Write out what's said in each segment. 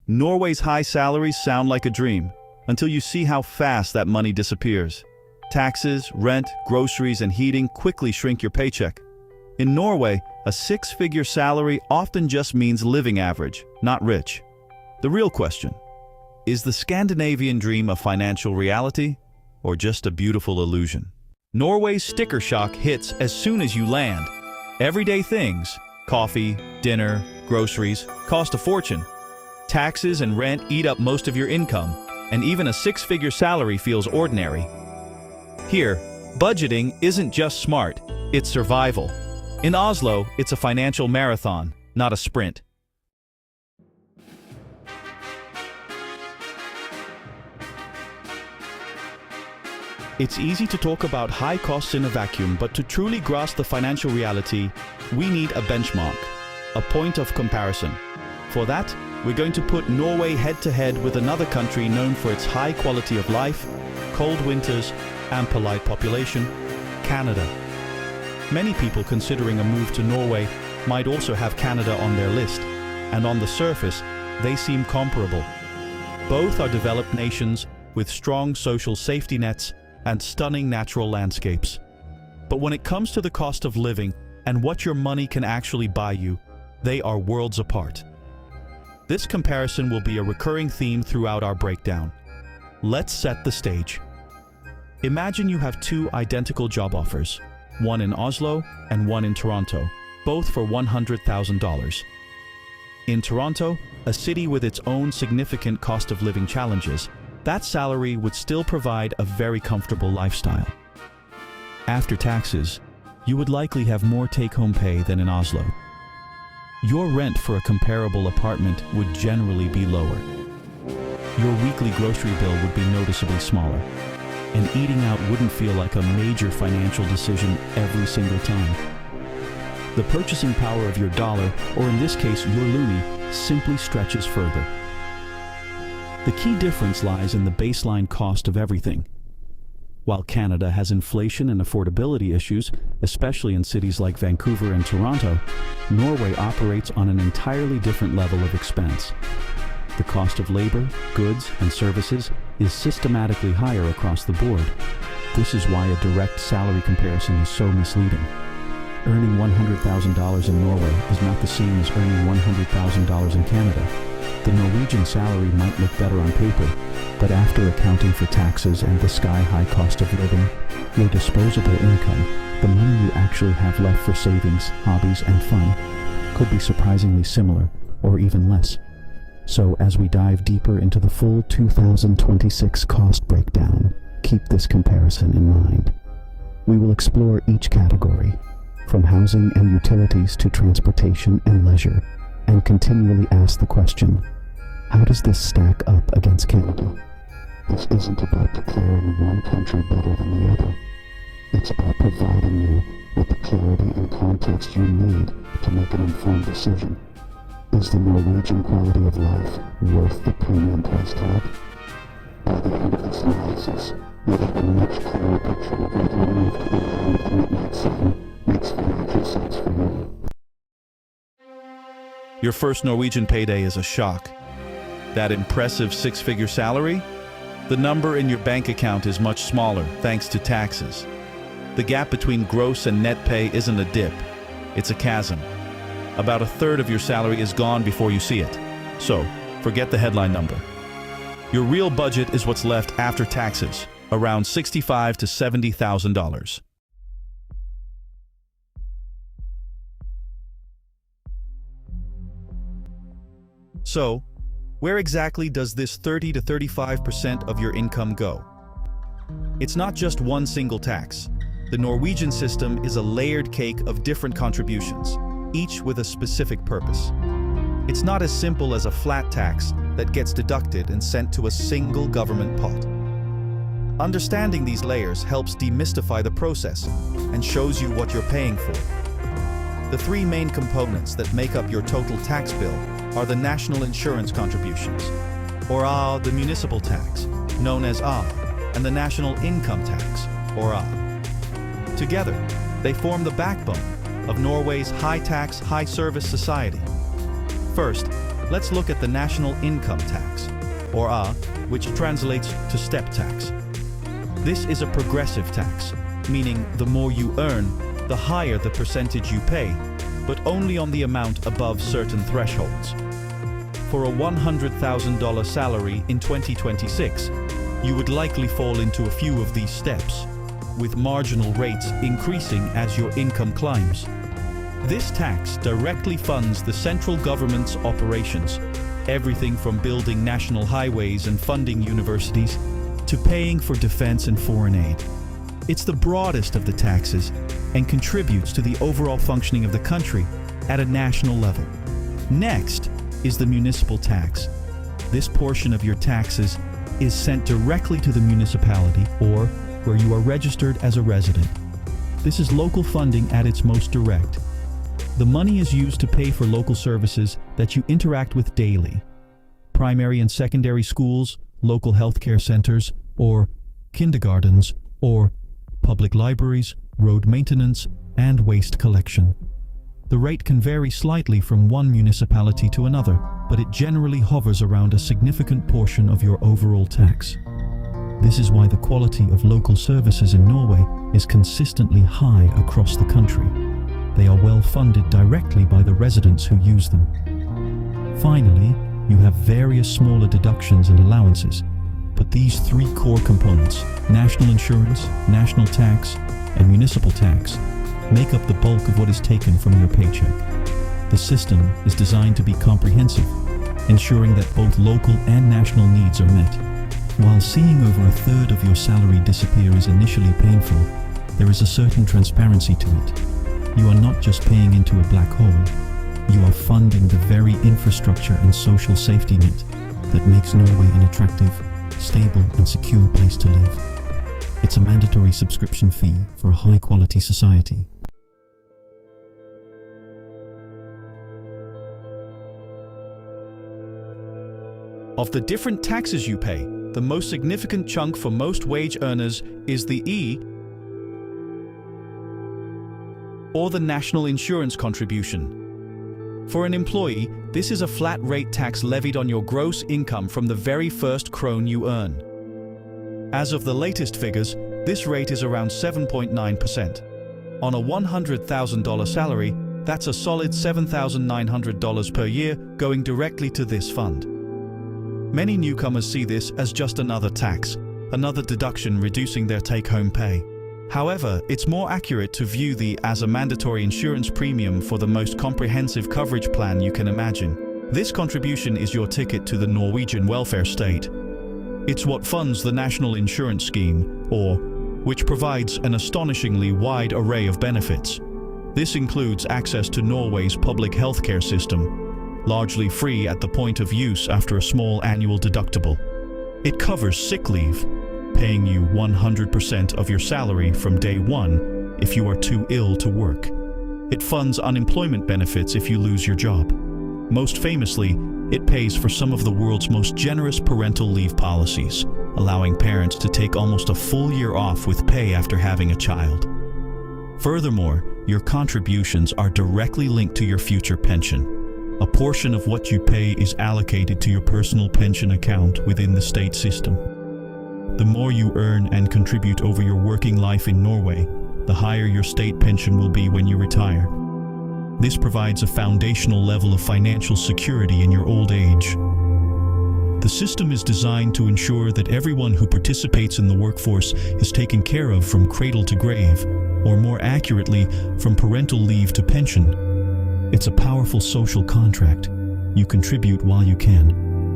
Norway's high salaries sound like a dream, until you see how fast that money disappears. Taxes, rent, groceries, and heating quickly shrink your paycheck. In Norway, a six-figure salary often just means living average, not rich. The real question: is the Scandinavian dream a financial reality, or just a beautiful illusion? Norway's sticker shock hits as soon as you land. Everyday things, coffee, dinner, groceries, cost a fortune. Taxes and rent eat up most of your income, and even a six-figure salary feels ordinary. Here, budgeting isn't just smart, it's survival. In Oslo, it's a financial marathon, not a sprint. It's easy to talk about high costs in a vacuum, but to truly grasp the financial reality, we need a benchmark, a point of comparison. For that, we're going to put Norway head-to-head with another country known for its high quality of life, cold winters, and polite population, Canada. Many people considering a move to Norway might also have Canada on their list, and on the surface, they seem comparable. Both are developed nations with strong social safety nets and stunning natural landscapes. But when it comes to the cost of living and what your money can actually buy you, they are worlds apart. This comparison will be a recurring theme throughout our breakdown. Let's set the stage. Imagine you have two identical job offers, one in Oslo and one in Toronto, both for $100,000. In Toronto, a city with its own significant cost of living challenges, that salary would still provide a very comfortable lifestyle. After taxes, you would likely have more take-home pay than in Oslo. Your rent for a comparable apartment would generally be lower. Your weekly grocery bill would be noticeably smaller, and eating out wouldn't feel like a major financial decision every single time. The purchasing power of your dollar, or in this case your loonie, simply stretches further. The key difference lies in the baseline cost of everything. While Canada has inflation and affordability issues, especially in cities like Vancouver and Toronto, Norway operates on an entirely different level of expense. The cost of labor, goods, and services is systematically higher across the board. This is why a direct salary comparison is so misleading. Earning $100,000 in Norway is not the same as earning $100,000 in Canada. The Norwegian salary might look better on paper, but after accounting for taxes and the sky-high cost of living, your disposable income, the money you actually have left for savings, hobbies, and fun, could be surprisingly similar, or even less. So as we dive deeper into the full 2026 cost breakdown, keep this comparison in mind. We will explore each category, from housing and utilities to transportation and leisure, and continually ask the question, how does this stack up against Canada? This isn't about declaring one country better than the other. It's about providing you with the clarity and context you need to make an informed decision. Is the Norwegian quality of life worth the premium price tag? By the end of this analysis, you'll have a much clearer picture of whether a move to the land and midnight sun makes financial sense for you. Your first Norwegian payday is a shock. That impressive six-figure salary? The number in your bank account is much smaller thanks to taxes. The gap between gross and net pay isn't a dip, it's a chasm. About a third of your salary is gone before you see it. So, forget the headline number. Your real budget is what's left after taxes, around $65,000 to $70,000. So, where exactly does this 30 to 35% of your income go? It's not just one single tax. The Norwegian system is a layered cake of different contributions, each with a specific purpose. It's not as simple as a flat tax that gets deducted and sent to a single government pot. Understanding these layers helps demystify the process and shows you what you're paying for. The three main components that make up your total tax bill are the national insurance contributions, or the municipal tax, known as and the national income tax, or Together, they form the backbone of Norway's high-tax, high-service society. First, let's look at the national income tax, or A, which translates to step tax. This is a progressive tax, meaning the more you earn, the higher the percentage you pay, but only on the amount above certain thresholds. For a $100,000 salary in 2026, you would likely fall into a few of these steps, with marginal rates increasing as your income climbs. This tax directly funds the central government's operations, everything from building national highways and funding universities to paying for defense and foreign aid. It's the broadest of the taxes and contributes to the overall functioning of the country at a national level. Next is the municipal tax. This portion of your taxes is sent directly to the municipality or where you are registered as a resident. This is local funding at its most direct. The money is used to pay for local services that you interact with daily. Primary and secondary schools, local healthcare centers, or kindergartens, or public libraries, road maintenance, and waste collection. The rate can vary slightly from one municipality to another, but it generally hovers around a significant portion of your overall tax. This is why the quality of local services in Norway is consistently high across the country. They are well funded directly by the residents who use them. Finally, you have various smaller deductions and allowances, but these three core components, national insurance, national tax, and municipal tax, make up the bulk of what is taken from your paycheck. The system is designed to be comprehensive, ensuring that both local and national needs are met. While seeing over a third of your salary disappear is initially painful, there is a certain transparency to it. You are not just paying into a black hole, you are funding the very infrastructure and social safety net that makes Norway an attractive, stable and secure place to live. It's a mandatory subscription fee for a high-quality society. Of the different taxes you pay, the most significant chunk for most wage earners is the E, or the national insurance contribution. For an employee, this is a flat rate tax levied on your gross income from the very first krone you earn. As of the latest figures, this rate is around 7.9%. On a $100,000 salary, that's a solid $7,900 per year going directly to this fund. Many newcomers see this as just another tax, another deduction reducing their take-home pay. However, it's more accurate to view the as a mandatory insurance premium for the most comprehensive coverage plan you can imagine. This contribution is your ticket to the Norwegian welfare state. It's what funds the national insurance scheme, or which provides an astonishingly wide array of benefits. This includes access to Norway's public healthcare system, largely free at the point of use after a small annual deductible. It covers sick leave, paying you 100% of your salary from day one if you are too ill to work. It funds unemployment benefits if you lose your job. Most famously, it pays for some of the world's most generous parental leave policies, allowing parents to take almost a full year off with pay after having a child. Furthermore, your contributions are directly linked to your future pension. A portion of what you pay is allocated to your personal pension account within the state system. The more you earn and contribute over your working life in Norway, the higher your state pension will be when you retire. This provides a foundational level of financial security in your old age. The system is designed to ensure that everyone who participates in the workforce is taken care of from cradle to grave, or more accurately, from parental leave to pension. It's a powerful social contract. You contribute while you can,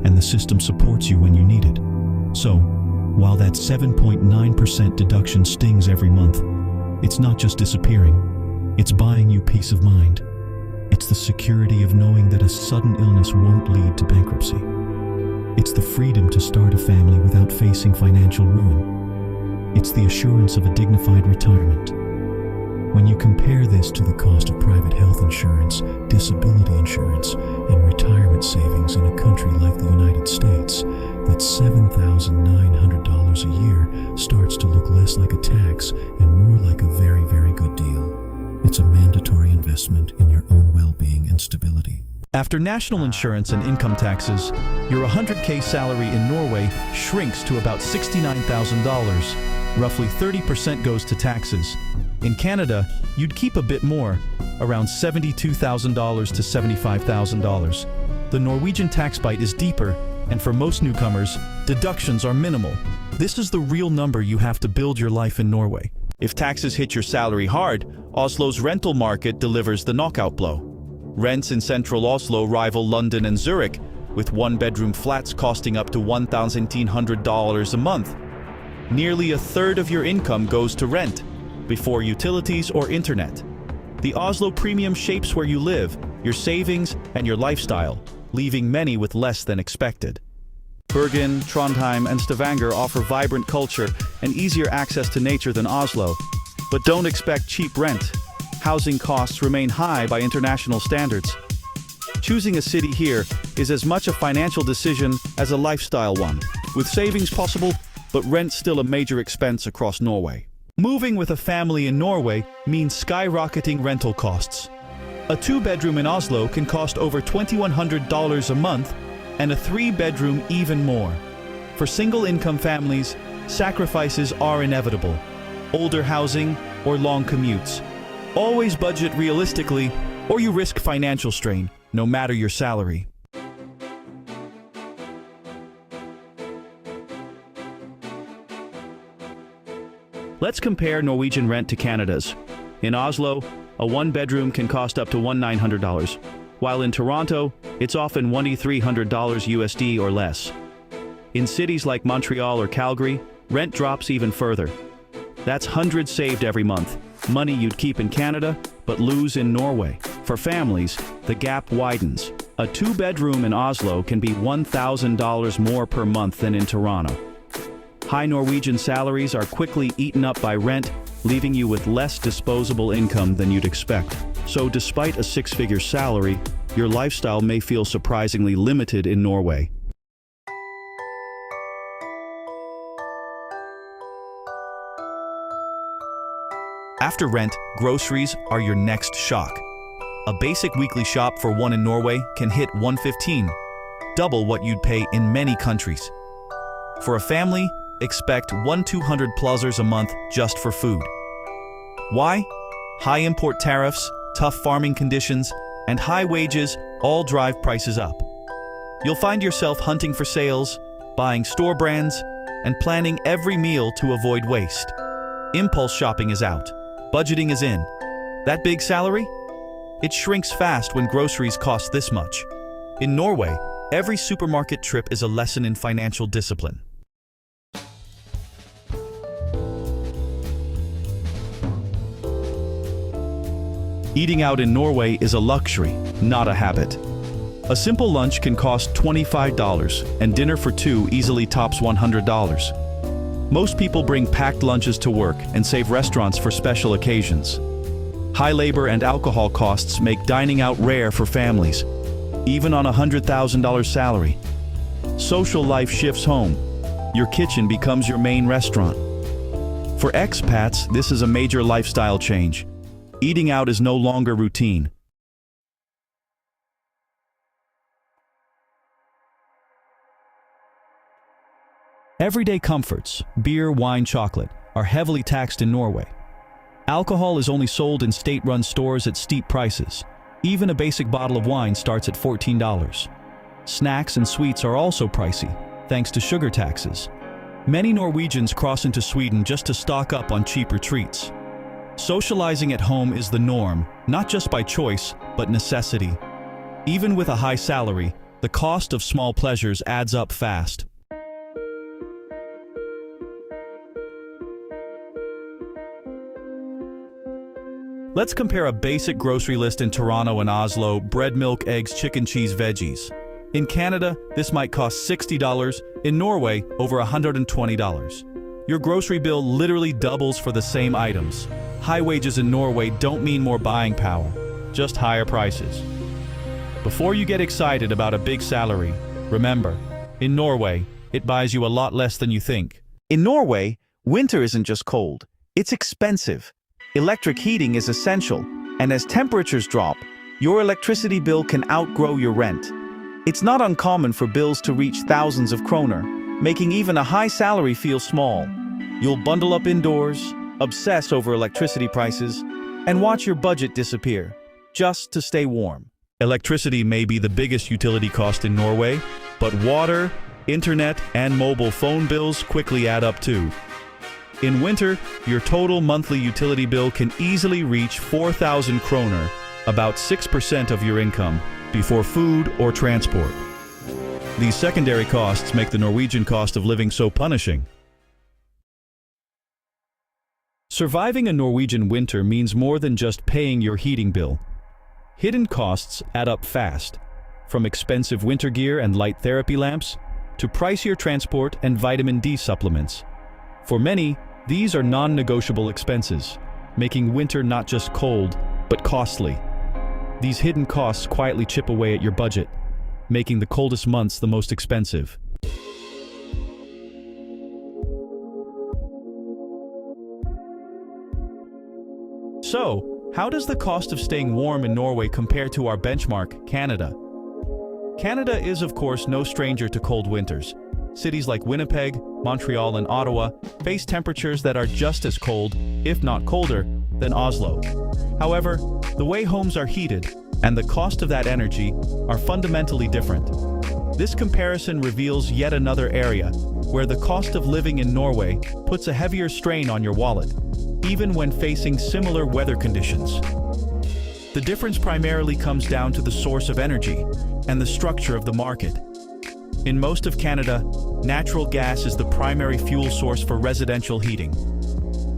and the system supports you when you need it. So, while that 7.9% deduction stings every month, it's not just disappearing. It's buying you peace of mind. It's the security of knowing that a sudden illness won't lead to bankruptcy. It's the freedom to start a family without facing financial ruin. It's the assurance of a dignified retirement. When you compare this to the cost of private health insurance, disability insurance, and retirement savings in a country like the United States, that $7,900 a year starts to look less like a tax and more like a very, very good deal. It's a mandatory investment in your own well-being and stability. After national insurance and income taxes, your 100K salary in Norway shrinks to about $69,000. Roughly 30% goes to taxes. In Canada, you'd keep a bit more, around $72,000 to $75,000. The Norwegian tax bite is deeper, and for most newcomers, deductions are minimal. This is the real number you have to build your life in Norway. If taxes hit your salary hard, Oslo's rental market delivers the knockout blow. Rents in central Oslo rival London and Zurich, with one-bedroom flats costing up to $1,800 a month. Nearly a third of your income goes to rent, before utilities or internet. The Oslo premium shapes where you live, your savings, and your lifestyle, leaving many with less than expected. Bergen, Trondheim, and Stavanger offer vibrant culture and easier access to nature than Oslo. But don't expect cheap rent. Housing costs remain high by international standards. Choosing a city here is as much a financial decision as a lifestyle one, with savings possible, but rent still a major expense across Norway. Moving with a family in Norway means skyrocketing rental costs. A two-bedroom in Oslo can cost over $2,100 a month, and a three-bedroom even more. For single-income families, sacrifices are inevitable. Older housing or long commutes. Always budget realistically, or you risk financial strain, no matter your salary. Let's compare Norwegian rent to Canada's. In Oslo, a one-bedroom can cost up to $1,900, while in Toronto, it's often $2,300 USD or less. In cities like Montreal or Calgary, rent drops even further. That's hundreds saved every month, money you'd keep in Canada, but lose in Norway. For families, the gap widens. A two-bedroom in Oslo can be $1,000 more per month than in Toronto. High Norwegian salaries are quickly eaten up by rent, leaving you with less disposable income than you'd expect. So despite a six-figure salary, your lifestyle may feel surprisingly limited in Norway. After rent, groceries are your next shock. A basic weekly shop for one in Norway can hit $115, double what you'd pay in many countries. For a family, expect $1,200+ a month just for food. Why? High import tariffs, tough farming conditions, and high wages all drive prices up. You'll find yourself hunting for sales, buying store brands, and planning every meal to avoid waste. Impulse shopping is out. Budgeting is in. That big salary? It shrinks fast when groceries cost this much. In Norway, every supermarket trip is a lesson in financial discipline. Eating out in Norway is a luxury, not a habit. A simple lunch can cost $25, and dinner for two easily tops $100. Most people bring packed lunches to work and save restaurants for special occasions. High labor and alcohol costs make dining out rare for families, even on a $100,000 salary. Social life shifts home. Your kitchen becomes your main restaurant. For expats, this is a major lifestyle change. Eating out is no longer routine. Everyday comforts, beer, wine, chocolate, are heavily taxed in Norway. Alcohol is only sold in state-run stores at steep prices. Even a basic bottle of wine starts at $14. Snacks and sweets are also pricey, thanks to sugar taxes. Many Norwegians cross into Sweden just to stock up on cheaper treats. Socializing at home is the norm, not just by choice, but necessity. Even with a high salary, the cost of small pleasures adds up fast. Let's compare a basic grocery list in Toronto and Oslo: bread, milk, eggs, chicken, cheese, veggies. In Canada, this might cost $60. In Norway, over $120. Your grocery bill literally doubles for the same items. High wages in Norway don't mean more buying power, just higher prices. Before you get excited about a big salary, remember, in Norway, it buys you a lot less than you think. In Norway, winter isn't just cold, it's expensive. Electric heating is essential, and as temperatures drop, your electricity bill can outgrow your rent. It's not uncommon for bills to reach thousands of kroner, making even a high salary feel small. You'll bundle up indoors, obsess over electricity prices, and watch your budget disappear, just to stay warm. Electricity may be the biggest utility cost in Norway, but water, internet, and mobile phone bills quickly add up too. In winter, your total monthly utility bill can easily reach 4,000 kroner, about 6% of your income, before food or transport. These secondary costs make the Norwegian cost of living so punishing. Surviving a Norwegian winter means more than just paying your heating bill. Hidden costs add up fast, from expensive winter gear and light therapy lamps to pricier transport and vitamin D supplements. For many, these are non-negotiable expenses, making winter not just cold, but costly. These hidden costs quietly chip away at your budget, making the coldest months the most expensive. So, how does the cost of staying warm in Norway compare to our benchmark, Canada? Canada is, of course, no stranger to cold winters. Cities like Winnipeg, Montreal, and Ottawa face temperatures that are just as cold, if not colder, than Oslo. However, the way homes are heated and the cost of that energy are fundamentally different. This comparison reveals yet another area where the cost of living in Norway puts a heavier strain on your wallet, even when facing similar weather conditions. The difference primarily comes down to the source of energy and the structure of the market. In most of Canada, natural gas is the primary fuel source for residential heating.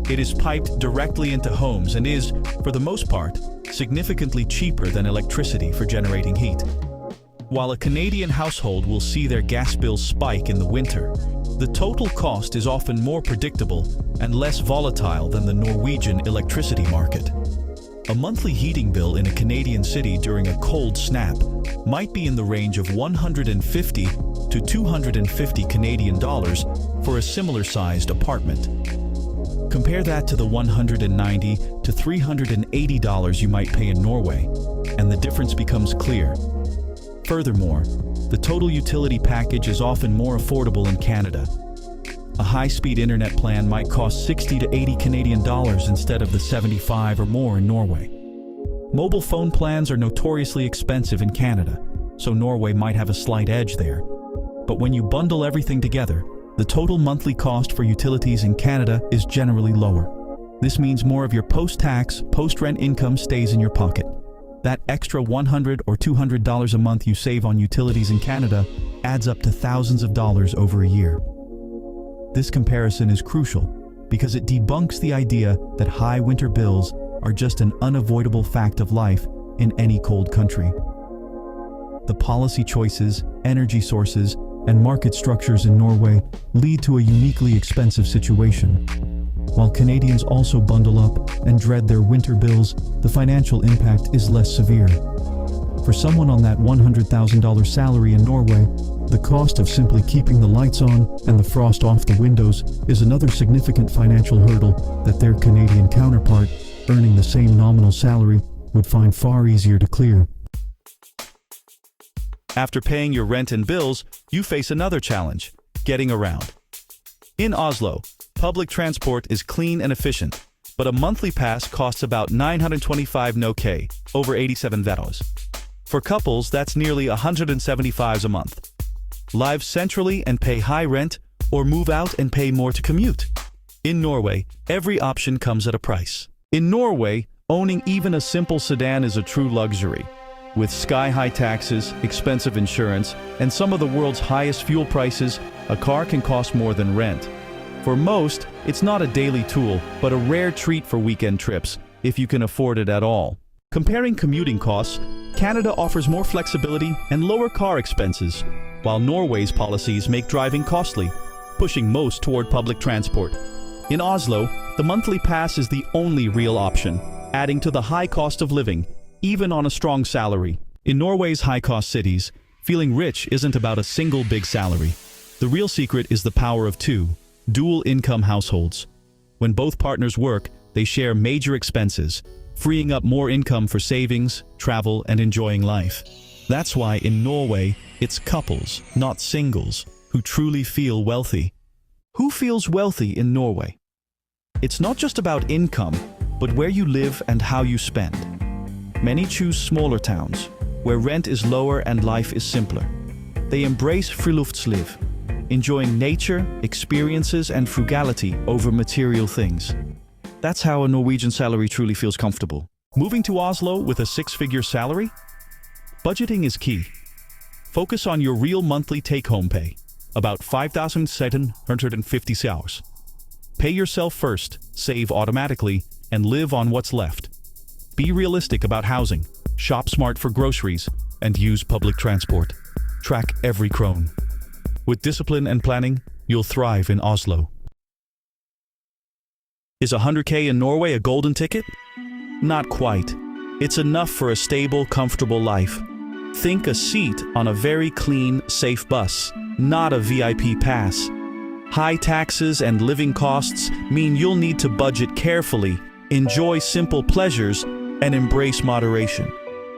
It is piped directly into homes and is, for the most part, significantly cheaper than electricity for generating heat. While a Canadian household will see their gas bill spike in the winter, the total cost is often more predictable and less volatile than the Norwegian electricity market. A monthly heating bill in a Canadian city during a cold snap might be in the range of 150 to 250 Canadian dollars for a similar-sized apartment. Compare that to the $190 to $380 you might pay in Norway, and the difference becomes clear. Furthermore, the total utility package is often more affordable in Canada. A high-speed internet plan might cost 60 to 80 Canadian dollars instead of the 75 or more in Norway. Mobile phone plans are notoriously expensive in Canada, so Norway might have a slight edge there. But when you bundle everything together, the total monthly cost for utilities in Canada is generally lower. This means more of your post-tax, post-rent income stays in your pocket. That extra $100 or $200 a month you save on utilities in Canada adds up to thousands of dollars over a year. This comparison is crucial because it debunks the idea that high winter bills are just an unavoidable fact of life in any cold country. The policy choices, energy sources, and market structures in Norway lead to a uniquely expensive situation. While Canadians also bundle up and dread their winter bills, the financial impact is less severe. For someone on that $100,000 salary in Norway, the cost of simply keeping the lights on and the frost off the windows is another significant financial hurdle that their Canadian counterpart, earning the same nominal salary, would find far easier to clear. After paying your rent and bills, you face another challenge: getting around. In Oslo, public transport is clean and efficient, but a monthly pass costs about 925 NOK, over 87 veros. For couples, that's nearly 175 a month. Live centrally and pay high rent, or move out and pay more to commute. In Norway, every option comes at a price. In Norway, owning even a simple sedan is a true luxury. With sky-high taxes, expensive insurance, and some of the world's highest fuel prices, a car can cost more than rent. For most, it's not a daily tool, but a rare treat for weekend trips, if you can afford it at all. Comparing commuting costs, Canada offers more flexibility and lower car expenses, while Norway's policies make driving costly, pushing most toward public transport. In Oslo, the monthly pass is the only real option, adding to the high cost of living, even on a strong salary. In Norway's high-cost cities, feeling rich isn't about a single big salary. The real secret is the power of two, dual-income households. When both partners work, they share major expenses, freeing up more income for savings, travel, and enjoying life. That's why in Norway, it's couples, not singles, who truly feel wealthy. Who feels wealthy in Norway? It's not just about income, but where you live and how you spend. Many choose smaller towns, where rent is lower and life is simpler. They embrace friluftsliv, enjoying nature, experiences, and frugality over material things. That's how a Norwegian salary truly feels comfortable. Moving to Oslo with a six-figure salary? Budgeting is key. Focus on your real monthly take-home pay, about 5,750 hours. Pay yourself first, save automatically, and live on what's left. Be realistic about housing, shop smart for groceries, and use public transport. Track every krone. With discipline and planning, you'll thrive in Oslo. Is 100K in Norway a golden ticket? Not quite. It's enough for a stable, comfortable life. Think a seat on a very clean, safe bus, not a VIP pass. High taxes and living costs mean you'll need to budget carefully, enjoy simple pleasures, and embrace moderation.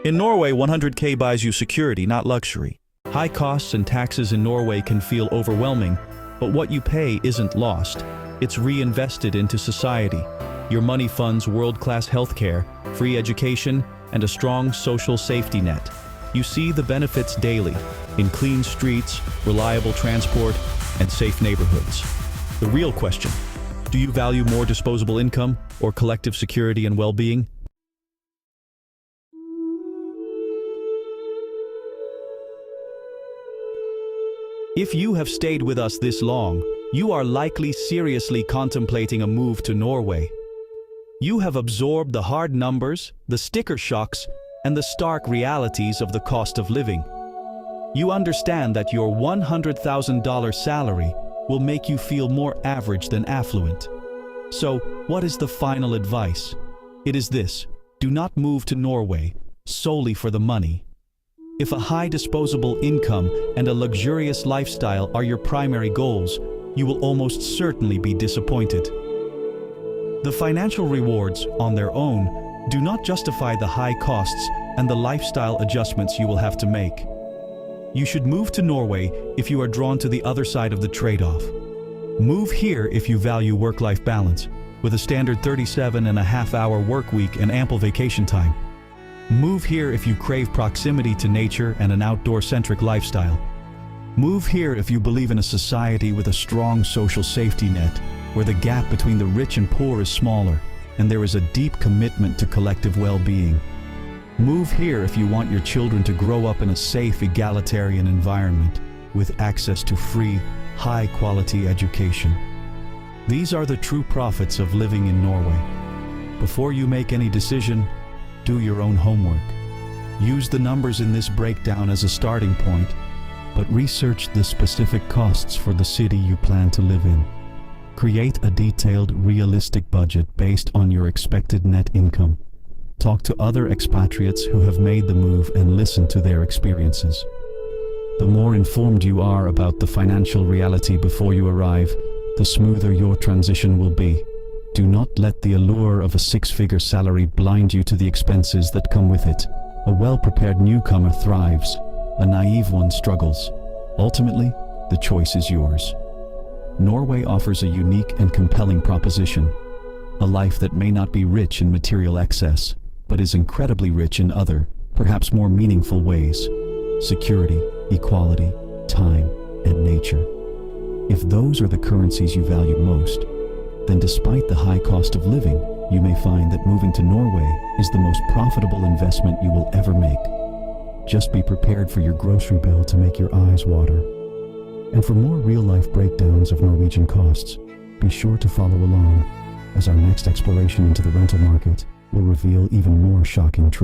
In Norway, 100K buys you security, not luxury. High costs and taxes in Norway can feel overwhelming, but what you pay isn't lost. It's reinvested into society. Your money funds world-class healthcare, free education, and a strong social safety net. You see the benefits daily in clean streets, reliable transport, and safe neighborhoods. The real question: do you value more disposable income or collective security and well-being? If you have stayed with us this long, you are likely seriously contemplating a move to Norway. You have absorbed the hard numbers, the sticker shocks, and the stark realities of the cost of living. You understand that your $100,000 salary will make you feel more average than affluent. So, what is the final advice? It is this: do not move to Norway solely for the money. If a high disposable income and a luxurious lifestyle are your primary goals, you will almost certainly be disappointed. The financial rewards, on their own, do not justify the high costs and the lifestyle adjustments you will have to make. You should move to Norway if you are drawn to the other side of the trade-off. Move here if you value work-life balance, with a standard 37.5-hour work week and ample vacation time. Move here if you crave proximity to nature and an outdoor-centric lifestyle. Move here if you believe in a society with a strong social safety net, where the gap between the rich and poor is smaller, and there is a deep commitment to collective well-being. Move here if you want your children to grow up in a safe, egalitarian environment, with access to free, high-quality education. These are the true profits of living in Norway. Before you make any decision, do your own homework. Use the numbers in this breakdown as a starting point, but research the specific costs for the city you plan to live in. Create a detailed, realistic budget based on your expected net income. Talk to other expatriates who have made the move and listen to their experiences. The more informed you are about the financial reality before you arrive, the smoother your transition will be. Do not let the allure of a six-figure salary blind you to the expenses that come with it. A well-prepared newcomer thrives. A naive one struggles. Ultimately, the choice is yours. Norway offers a unique and compelling proposition. A life that may not be rich in material excess, but is incredibly rich in other, perhaps more meaningful ways. Security, equality, time, and nature. If those are the currencies you value most, then despite the high cost of living, you may find that moving to Norway is the most profitable investment you will ever make. Just be prepared for your grocery bill to make your eyes water. And for more real-life breakdowns of Norwegian costs, be sure to follow along, as our next exploration into the rental market will reveal even more shocking truths.